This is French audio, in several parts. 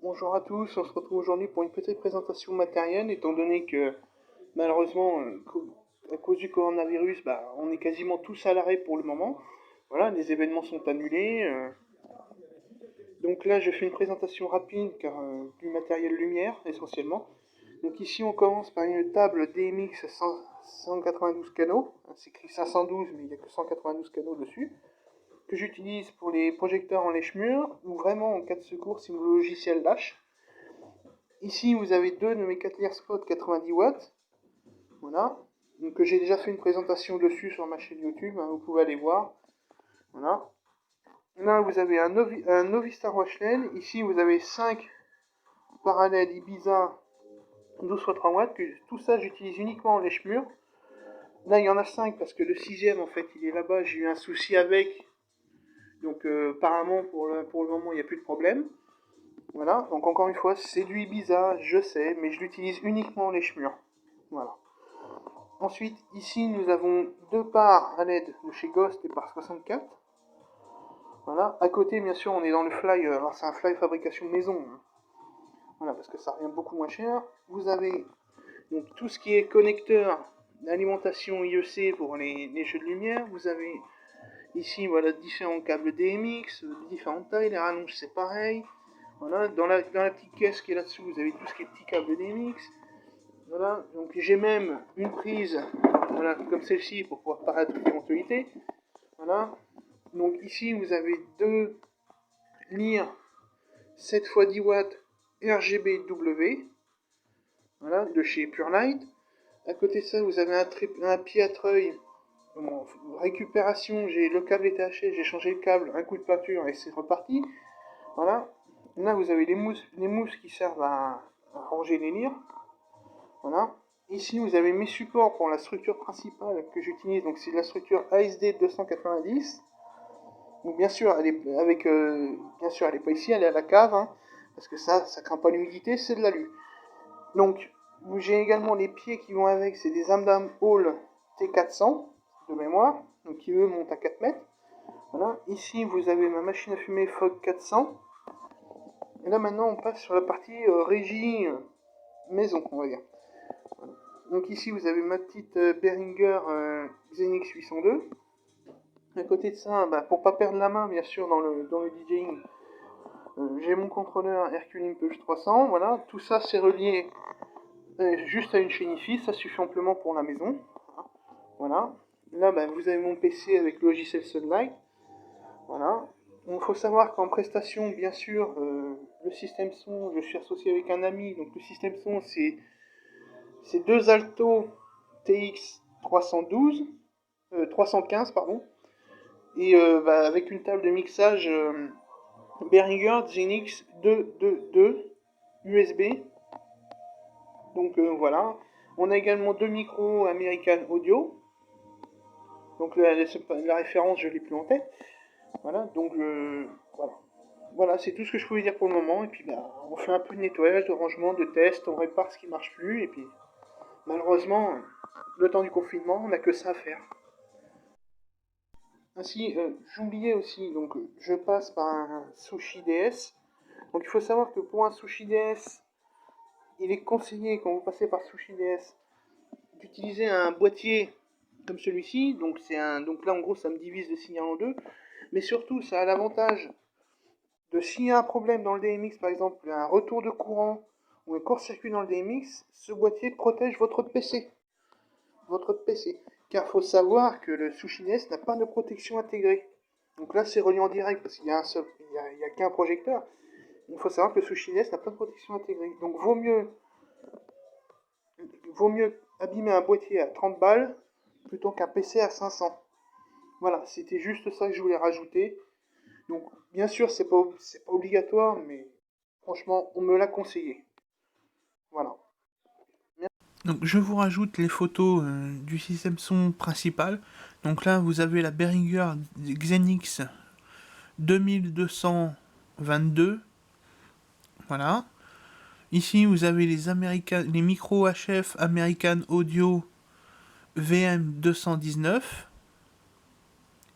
Bonjour à tous, on se retrouve aujourd'hui pour une petite présentation matérielle, étant donné que malheureusement, à cause du coronavirus, on est quasiment tous à l'arrêt pour le moment. Voilà, les événements sont annulés. Donc là, je fais une présentation rapide car du matériel lumière essentiellement. Donc ici, on commence par une table DMX 192 canaux. C'est écrit 512, mais il n'y a que 192 canaux dessus, que j'utilise pour les projecteurs en lèche-murs ou vraiment en cas de secours si le logiciel lâche. Ici, vous avez deux de mes 4 Lear Spot 90 watts. Voilà. Donc, j'ai déjà fait une présentation dessus sur ma chaîne YouTube, hein, vous pouvez aller voir. Voilà. Là, vous avez un Novistar Washlet. Ici, vous avez 5 parallèles Ibiza 12x3 watts. Tout ça, j'utilise uniquement en lèche-mur. Là, il y en a 5 parce que le 6ème, en fait, il est là-bas. J'ai eu un souci avec. Donc, apparemment, pour le moment, il n'y a plus de problème. Voilà, donc encore une fois, c'est du Ibiza, je sais, mais je l'utilise uniquement en lèche-mur. Voilà. Ensuite, ici, nous avons deux parts à LED de chez Ghost et par 64. Voilà. À côté, bien sûr, on est dans le Fly. Alors, c'est un Fly fabrication maison. Hein. Voilà, parce que ça revient beaucoup moins cher. Vous avez donc tout ce qui est connecteur d'alimentation IEC pour les jeux de lumière. Vous avez ici, voilà, différents câbles DMX, de différentes tailles. Les rallonges, c'est pareil. Voilà. Dans la petite caisse qui est là-dessous, vous avez tout ce qui est petits câbles DMX. Voilà, donc j'ai même une prise, voilà, comme celle-ci pour pouvoir paraître l'éventualité. Voilà, donc ici vous avez deux Lear 7x10 watts RGBW, voilà, de chez Purelight. À côté de ça, vous avez un pied à treuil. Bon, récupération, j'ai le câble était haché, j'ai changé le câble, un coup de peinture et c'est reparti. Voilà, là vous avez les mousses qui servent à ranger les Lear. Voilà. Ici, vous avez mes supports pour la structure principale que j'utilise. Donc, c'est la structure ASD 290. Donc, bien sûr, elle est avec, bien sûr, elle est pas ici, elle est à la cave, hein, parce que ça craint pas l'humidité, c'est de l'alu. Donc, j'ai également les pieds qui vont avec, c'est des Amdam Hall T400 de mémoire, donc qui eux montent à 4 mètres. Voilà. Ici, vous avez ma machine à fumer Fog 400. Et là, maintenant, on passe sur la partie régie maison, on va dire. Donc ici vous avez ma petite Behringer Xenix 802. À côté de ça, pour pas perdre la main bien sûr dans le DJing, j'ai mon contrôleur Hercule Impulse 300. Voilà, tout ça c'est relié juste à une chaîne IFI, ça suffit amplement pour la maison. Voilà. Là vous avez mon PC avec le logiciel Sunlight. Voilà. Il faut savoir qu'en prestation, bien sûr, le système son, je suis associé avec un ami, donc le système son c'est deux Alto TX 312, 315 pardon, et avec une table de mixage Behringer Xenix 222 USB. Donc voilà. On a également deux micros American Audio. Donc la référence je l'ai plus en tête. Voilà, donc voilà. Voilà, c'est tout ce que je pouvais dire pour le moment. Et puis on fait un peu de nettoyage, de rangement, de test, on répare ce qui marche plus. Et puis malheureusement, le temps du confinement, on n'a que ça à faire. Ainsi, j'oubliais aussi, donc je passe par un Sushi DS. Donc il faut savoir que pour un Sushi DS, il est conseillé quand vous passez par Sushi DS d'utiliser un boîtier comme celui-ci. Donc donc là en gros ça me divise le signal en deux. Mais surtout ça a l'avantage de s'il y a un problème dans le DMX, par exemple un retour de courant ou un court-circuit dans le DMX, ce boîtier protège votre PC. Car il faut savoir que le Sushi DS n'a pas de protection intégrée. Donc là, c'est relié en direct parce qu'il y a il y a qu'un projecteur. Il faut savoir que le Sushi DS n'a pas de protection intégrée. Donc vaut mieux abîmer un boîtier à 30 balles plutôt qu'un PC à 500. Voilà, c'était juste ça que je voulais rajouter. Donc, bien sûr, c'est pas obligatoire, mais franchement, on me l'a conseillé. Voilà. Donc je vous rajoute les photos du système son principal. Donc là vous avez la Behringer Xenix 2222. Voilà. Ici vous avez les micros HF American Audio VM219.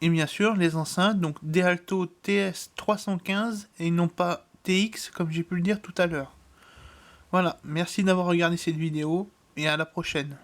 Et bien sûr les enceintes, donc Dealto TS315 et non pas FTX, comme j'ai pu le dire tout à l'heure. Voilà, merci d'avoir regardé cette vidéo, et à la prochaine.